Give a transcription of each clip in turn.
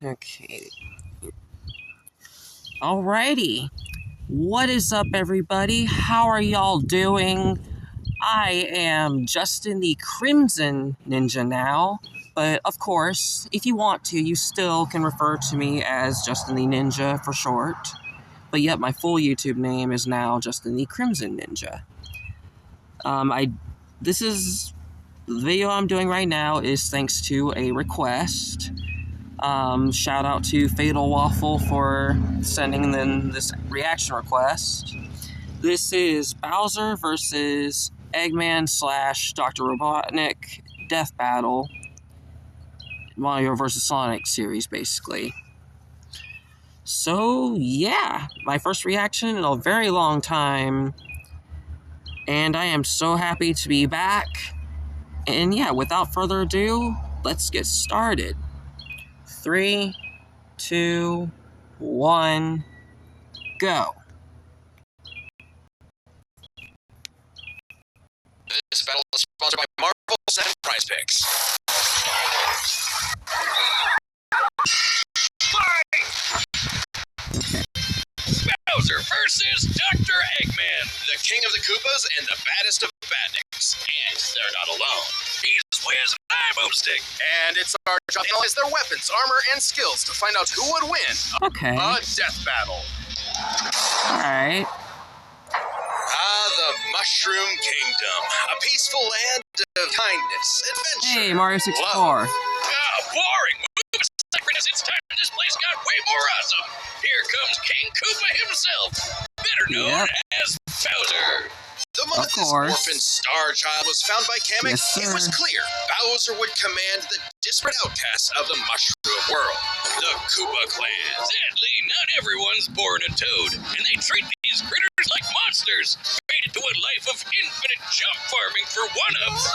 Okay. Alrighty. What is up, everybody? How are y'all doing? I am Justin the Crimson Ninja now, but of course, if you want to, you still can refer to me as Justin the Ninja for short. But yet, my full YouTube name is now Justin the Crimson Ninja. The video I'm doing right now is thanks to a request. Shout out to Fatal Waffle for sending in this reaction request. This is Bowser versus Eggman / Dr. Robotnik Death Battle. Mario vs. Sonic series, basically. So, yeah, my first reaction in a very long time. And I am so happy to be back. And yeah, without further ado, let's get started. 3, 2, 1, go. This battle is sponsored by Marvel and Prize Picks. Bowser versus Dr. Eggman, the king of the Koopas and the baddest of badniks. And they're not alone. He's with an eye boomstick. And it's our job to analyze their weapons, armor, and skills to find out who would win Okay. a death battle. Alright. The Mushroom Kingdom. A peaceful land of kindness, adventure, Hey, Mario 64. love. Boring. It's time this place got way more awesome. Here comes King Koopa himself, better known as Bowser. The moment this orphan star child was found by Kamek, it was clear Bowser would command the disparate outcasts of the Mushroom world, the Koopa clan. Sadly, not everyone's born a toad, and they treat these critters like monsters, fated to a life of infinite jump farming for one-ups.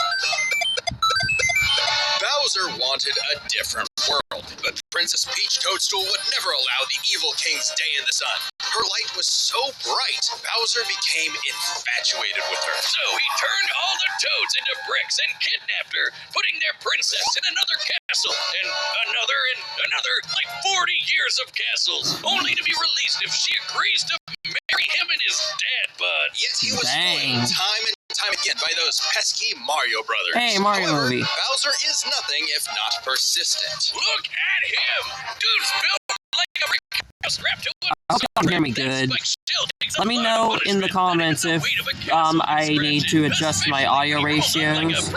Bowser wanted a different world, but Princess Peach Toadstool would never allow the evil king's day in the sun. Her light was so bright, Bowser became infatuated with her. So he turned all the toads into bricks and kidnapped her, putting their princess in another castle, and another, like 40 years of castles, only to be released if she agrees to marry him and his dad bod. Yet he was foiled time and time again by those pesky Mario brothers. Hey, Mario However, movie. Bowser is nothing if not persistent. Look at him! Dude's built like a brick house strapped to a I hope y'all can hear me good. Let me know in the comments if I need to adjust my audio ratios.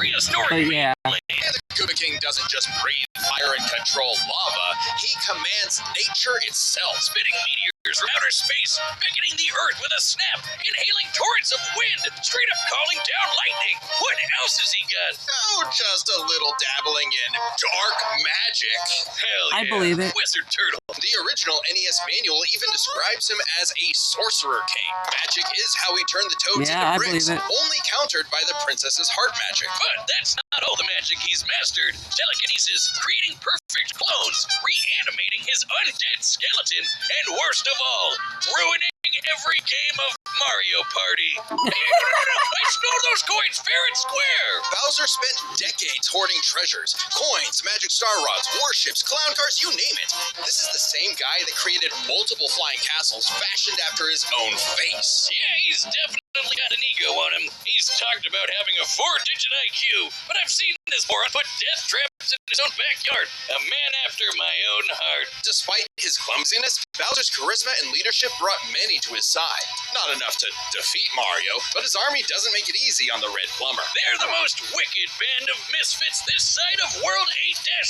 But yeah. The Koopa King doesn't just breathe fire and control lava, he commands nature itself, spitting meteors from outer space, beckoning the earth with a snap, inhaling torrents of wind, straight up calling down lightning. What else has he got? Oh, just a little dabbling in dark magic. Hell yeah. I believe it. Wizard Turtle. The original NES manual even describes him as a sorcerer king. Magic is how he turned the toads into bricks, only countered by the princess's heart magic. But that's not all the magic he's mastered. Telekinesis, creating perfect clones, reanimating his undead skeleton, and worst of all, ruining every game of Mario Party. Hey, no, I stole those coins fair and square. Bowser spent decades hoarding treasures, coins, magic star rods, warships, clown cars, you name it. This is the same guy that created multiple flying castles fashioned after his own face. Yeah, he's definitely got an ego on him. He's talked about having a 4-digit IQ, but I've seen this moron put death traps in his own backyard. A man after my own heart. Despite his clumsiness, Bowser's charisma and leadership brought many to his side. Not enough to defeat Mario, but his army doesn't make it easy on the Red Plumber. They're the most wicked band of misfits this side of World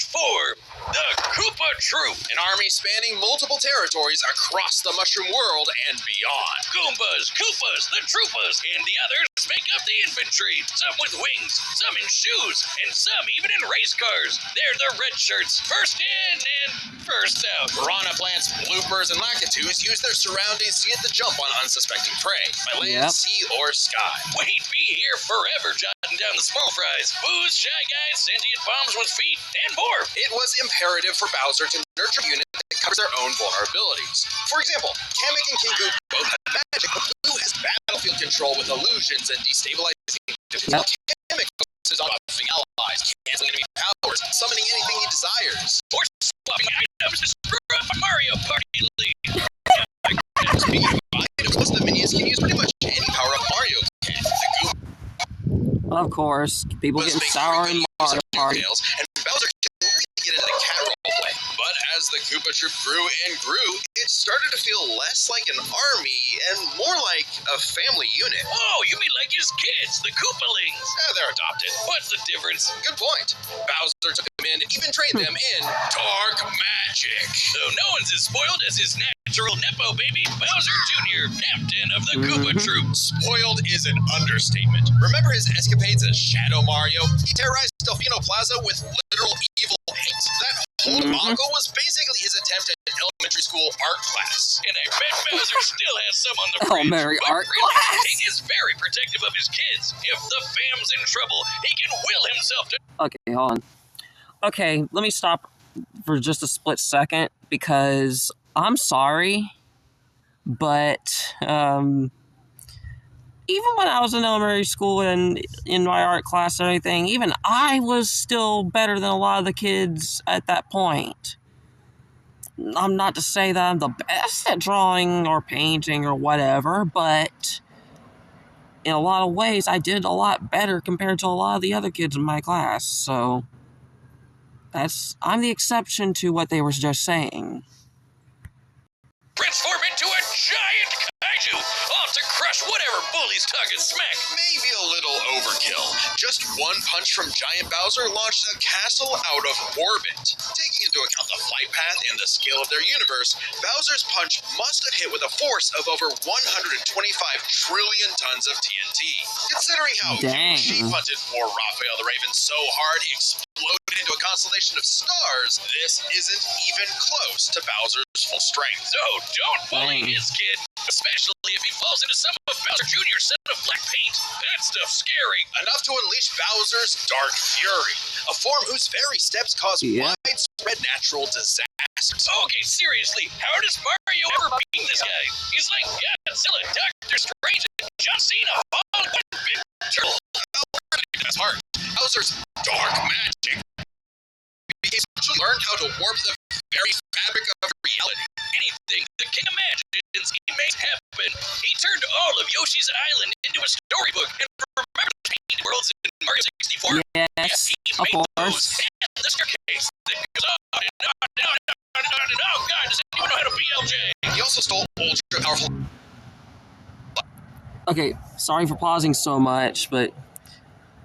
8-4. The Koopa Troop, an army spanning multiple territories across the Mushroom world and beyond. Goombas, Koopas, the Troopas, and the others make up the infantry. Some with wings, some in shoes, and some even in race cars. They're the red shirts, first in and first out. Piranha plants, bloopers, and lakitus use their surroundings to get the jump on unsuspecting prey, by land, sea, or sky. We'd be here forever jotting down the small fries, booze, shy guys, sentient bombs with feet, and more. It was imperative for Bowser to nurture a unit that covers their own vulnerabilities. For example, Kamek and King Boo both have magic, but Boo has battlefield control with illusions and destabilizing defense. Kamek focuses on buffing allies, canceling enemy powers, summoning anything he desires, or swapping items comes to screw up a Mario Party lead. Speaking of items, most of the minions can use pretty much any power-up Mario can. The Goomba. Of course, people getting sour in Mario Party. And Bowser can really get into the cat roleplay. But as the Koopa Troop grew and grew, it started to feel less like an army and more like a family unit. Oh, you mean like his kids, the Koopalings? They're adopted. What's the difference? Good point. Bowser took them in and even trained them in dark magic. So no one's as spoiled as his natural Nepo baby, Bowser Jr., captain of the Koopa Troop. Spoiled is an understatement. Remember his escapades as Shadow Mario? He terrorized Delfino Plaza with literal evil hate. That whole debacle was basically his attempt at elementary school art class. And I bet Bowser still has some on the fridge. Elementary art class? He is very protective of his kids. If the fam's in trouble, he can will himself to... Okay, hold on. Okay, let me stop for just a split second, because I'm sorry, but even when I was in elementary school and in my art class and everything, even I was still better than a lot of the kids at that point. I'm not to say that I'm the best at drawing or painting or whatever, but in a lot of ways, I did a lot better compared to a lot of the other kids in my class, so I'm the exception to what they were just saying. Transform into a giant kaiju, off to crush whatever bully's target smack. Maybe a little overkill. Just one punch from Giant Bowser launched a castle out of orbit. Taking into account the flight path and the scale of their universe, Bowser's punch must have hit with a force of over 125 trillion tons of TNT. Considering how Yoshi punted poor Raphael the Raven so hard he exploded into a constellation of stars, this isn't even close to Bowser's full strength. So don't bully his kid, especially if he falls into some of Bowser Jr.'s set of black paint. That stuff's scary. Enough to unleash Bowser's Dark Fury, a form whose very steps cause widespread natural disasters. Okay, seriously, how does Mario ever beat this guy? He's like Godzilla, Doctor Strange, and John Cena all in one big turtle. That's hard. Bowser's dark magic. He learned how to warp the very fabric of reality. Anything the king imagines, he makes happen. He turned all of Yoshi's Island into a storybook. And remember the painted worlds in Mario 64? Yes, of course. And the staircase that goes on and on and on and on and on. Oh God, does anyone know how to BLJ? He also stole ultra powerful... Okay, sorry for pausing so much, but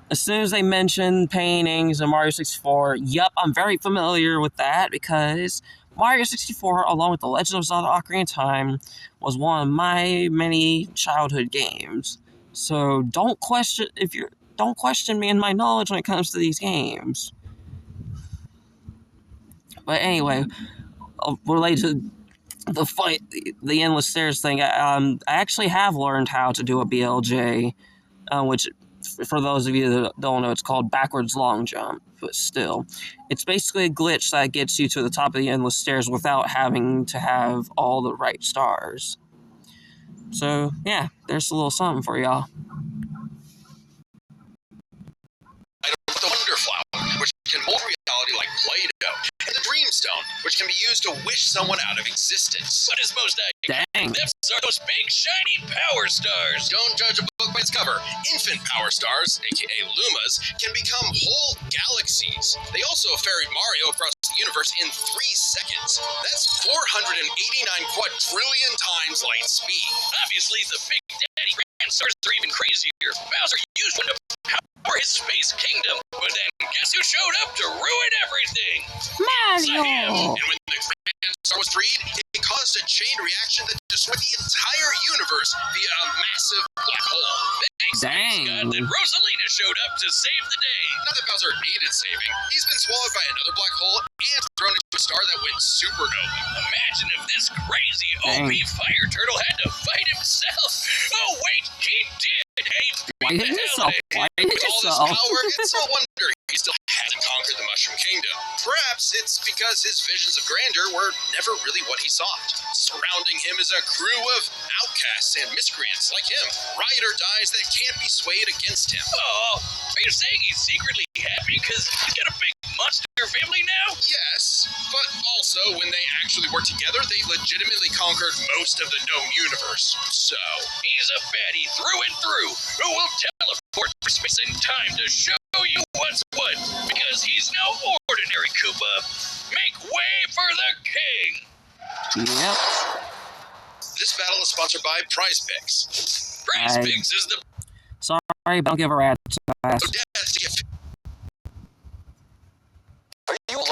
as soon as they mentioned paintings in Mario 64, yep, I'm very familiar with that, because Mario 64, along with The Legend of Zelda Ocarina of Time, was one of my many childhood games. So don't question me in my knowledge when it comes to these games. But anyway, related to the endless stairs thing, I actually have learned how to do a BLJ, which, for those of you that don't know, it's called backwards long jump, but still. It's basically a glitch that gets you to the top of the endless stairs without having to have all the right stars. So, yeah, there's a little something for y'all. The Wonder Flower, which can mold reality like Play-Doh, and the Dream Stone, which can be used to wish someone out of existence. What is most Dang. Thefts are those big, shiny power stars. Don't judge a book by its cover. Infant power stars, aka Lumas, can become whole galaxies. They also ferried Mario across the universe in 3 seconds. That's 489 quadrillion times light speed. Obviously, the Big Daddy Grand stars are even crazier. Bowser used one to power his space kingdom, but then guess who showed up to ruin everything? Mario! And when the Grand Star was freed, it caused a chain reaction that destroyed the entire universe via a massive black hole. Thanks, God, that Rosalina showed up to save the day. Not that Bowser needed saving. He's been swallowed by another black hole and thrown into a star that went supernova. Imagine if this crazy OP fire turtle had to fight himself. Oh, wait, he did. Why hit yourself? With all this power, it's no wonder he still hasn't conquered the Mushroom Kingdom. Perhaps it's because his visions of grandeur were never really what he sought. Surrounding him is a crew of outcasts and miscreants like him, ride or dies that can't be swayed against him. Oh, are you saying he's secretly happy because he's got a big monster their family now? Yes, but also when they actually worked together, they legitimately conquered most of the known universe. So, he's a baddie through and through who will teleport through space and time to show you what's what, because he's no ordinary Koopa. Make way for the king! Yep. This battle is sponsored by Prize Picks. Prize Picks is the... Sorry, but I'll give a rat's ass. Are you...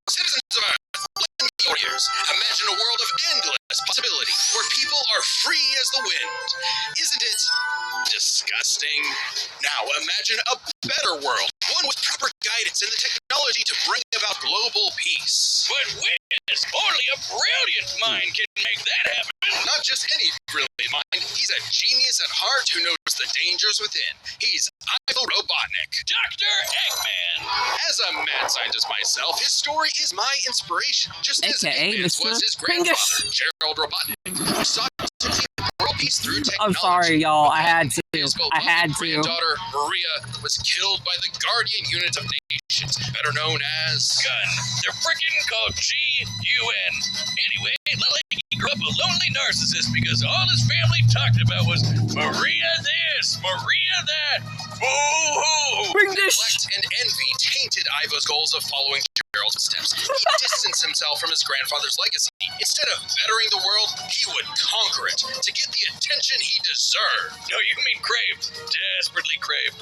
Citizens of Earth, lend me your ears. Imagine a world of endless possibility, where people are free as the wind. Isn't it disgusting? Now imagine a better world, one with proper guidance and the technology to bring about global peace. But Wiz, only a brilliant mind can make that happen. Not just any brilliant mind, he's a genius at heart who knows the dangers within. He's Robotnik. Dr. Eggman. As a mad scientist myself, his story is my inspiration. Just as Eggman's was his grandfather, Gerald Robotnik, who sought to keep world peace through technology. I'm sorry, y'all. I had to. His granddaughter, Maria, was killed by the Guardian Unit of Nations, better known as... Gun. They're frickin' called G-U-N. Anyway, little Eggy grew up a lonely narcissist because all his family talked about was Maria this, Maria that. Boo-hoo! Neglect and envy tainted Ivo's goals of following Gerald's steps. He distanced himself from his grandfather's legacy. Instead of bettering the world, he would conquer it to get the attention he deserved. No, you mean craved. Desperately craved.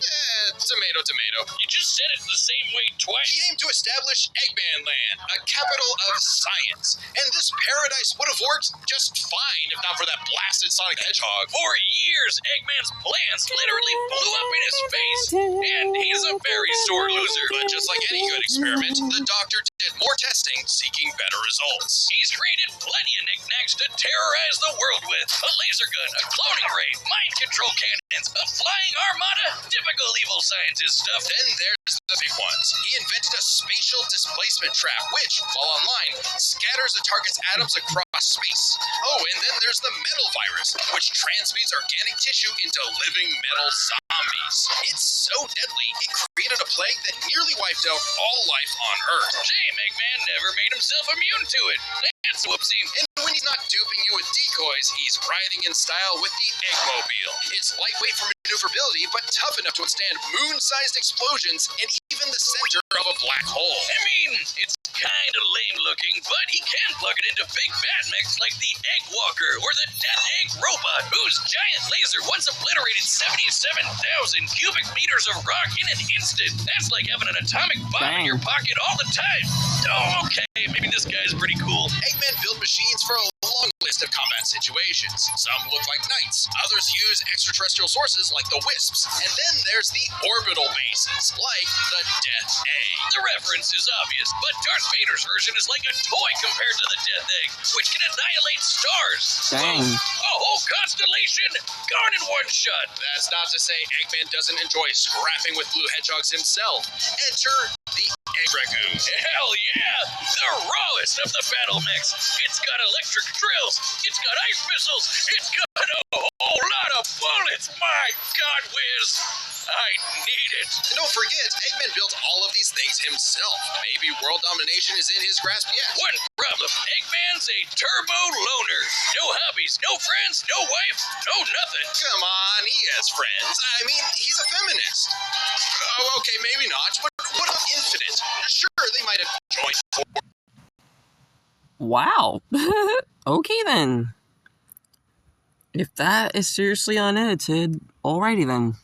Tomato, tomato. You just said it the same way twice. He aimed to establish Eggman Land, a capital of science. And this paradise would have worked just fine if not for that blasted Sonic the Hedgehog. For years, Eggman's plans literally blew up in his face. And he's a very sore loser. But just like any good experiment, the doctor did more testing, seeking better results. He's created plenty of knickknacks to terrorize the world with. A laser gun, a cloning ray, mind control cannons, a flying armada, typical evil scientist stuff. Then there's the big ones. He invented a spatial displacement trap, which, while online, scatters the target's atoms across space. Oh, and then there's the metal virus, which transmutes organic tissue into living metal zombies. It's so deadly, it created a plague that nearly wiped out all life on Earth. Shame Eggman never made himself immune to it. That's whoopsie. And when he's not duping you with decoys, he's riding in style with the Eggmobile. It's lightweight for maneuverability, but tough enough to withstand moon-sized explosions and even the center of a black hole. I mean, it's kind of lame looking, but he can plug it into big bad mechs like the Egg Walker or the Death Egg Robot, whose giant laser once obliterated 77,000 cubic meters of rock in an instant. That's like having an atomic bomb in your pocket all the time. Oh, okay, maybe this guy's pretty cool. Eggman built machines for a long list of combat situations. Some look like knights, others use extraterrestrial sources like the Wisps, and then there's the orbital bases, like the Death Egg. The reference is obvious, but Darth Vader's version is like a toy compared to the Death Egg, which can annihilate stars. Dang. A whole constellation gone in one shot. That's not to say Eggman doesn't enjoy scrapping with blue hedgehogs himself. Enter the Egg Dragoon. Hell yeah! The rawest of the battle mechs. It's got electric drills. It's got ice missiles. It's got a whole lot of bullets. My God, Wiz. I need it. And don't forget, Eggman built all of these things himself. Maybe world domination is in his grasp yet. One problem. Eggman's a turbo loner. No hobbies, no friends, no wife, no nothing. Come on, he has friends. I mean, he's a feminist. Oh, okay, maybe not, but what about Infinite? Sure, they might have joined. Wow. Okay then. If that is seriously unedited, alrighty then.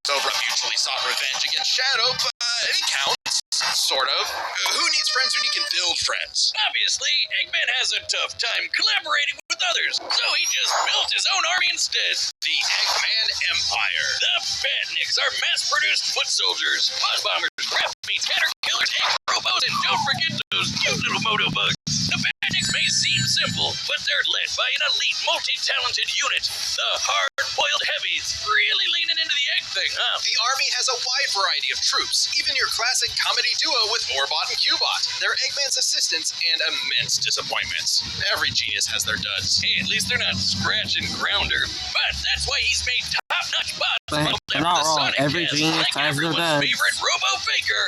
Over mutually sought revenge against Shadow, but it counts, sort of. Who needs friends when you can build friends? Obviously, Eggman has a tough time collaborating with others, so he just built his own army instead. The Eggman Empire. The Batniks are mass-produced foot soldiers, buzz bombers, craft meats, caterpillars, egg robots, and don't forget those cute little motobugs. The Batniks may seem simple, but they're led by an elite, multi-talented unit, the Hard spoiled heavies, really leaning into the egg thing, huh? The Army has a wide variety of troops, even your classic comedy duo with Orbot and Cubot. They're Eggman's assistants and immense disappointments. Every genius has their duds. Hey, at least they're not Scratch and Grounder. But that's why he's made top-notch bots. They're not wrong. Every genius has their duds. Favorite Robo-Faker,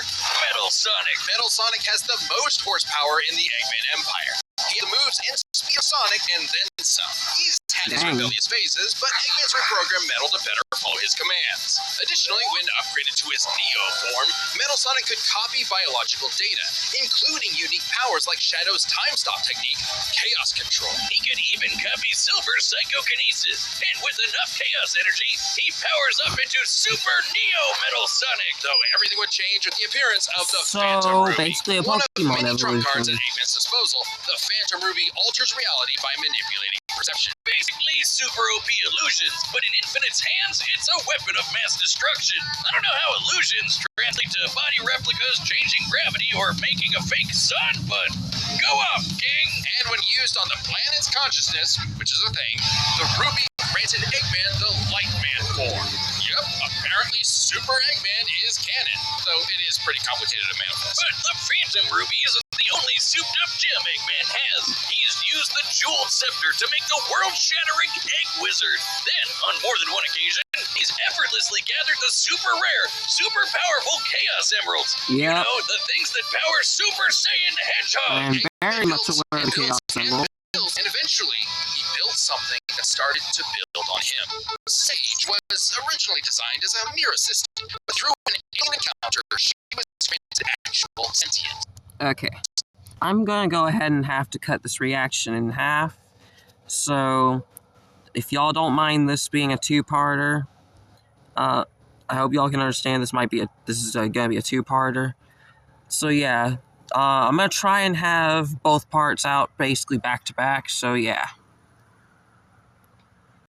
Metal Sonic. Metal Sonic has the most horsepower in the Eggman Empire. He moves and speed of Sonic and then some. He's had his rebellious phases, but Eggman's reprogrammed Metal to better follow his commands. Additionally, when upgraded to his Neo form, Metal Sonic could copy biological data, including unique powers like Shadow's time stop technique, chaos control. He could even copy Silver's psychokinesis, and with enough chaos energy, he powers up into Super Neo Metal Sonic. Though everything would change with the appearance of the Phantom Ruby. Basically a One of Pokemon many trump evolution. cards at Eggman's disposal, the Phantom Ruby alters reality by manipulating perception. Basically, super OP illusions, but in Infinite's hands, it's a weapon of mass destruction. I don't know how illusions translate to body replicas, changing gravity, or making a fake sun, but go off, King! And when used on the planet's consciousness, which is a thing, the Ruby granted Eggman the Light Man form. Yep, apparently Super Eggman is canon, though it is pretty complicated to manifest. But the Phantom Ruby isn't the only souped-up gem Eggman has. He's used the Jeweled Scepter to make the world-shattering Egg Wizard. Then, on more than one occasion, he's effortlessly gathered the super rare, super powerful Chaos Emeralds. You know, the things that power Super Saiyan Hedgehog. I'm very much aware of Chaos Emeralds. And eventually, he built something that started to build on him. Sage was originally designed as a mere assistant, but through an alien encounter, she was granted actual sentience. Okay. I'm gonna go ahead and have to cut this reaction in half. So, if y'all don't mind this being a two-parter, I hope y'all can understand this is gonna be a two-parter. So yeah, I'm gonna try and have both parts out basically back to back. So yeah.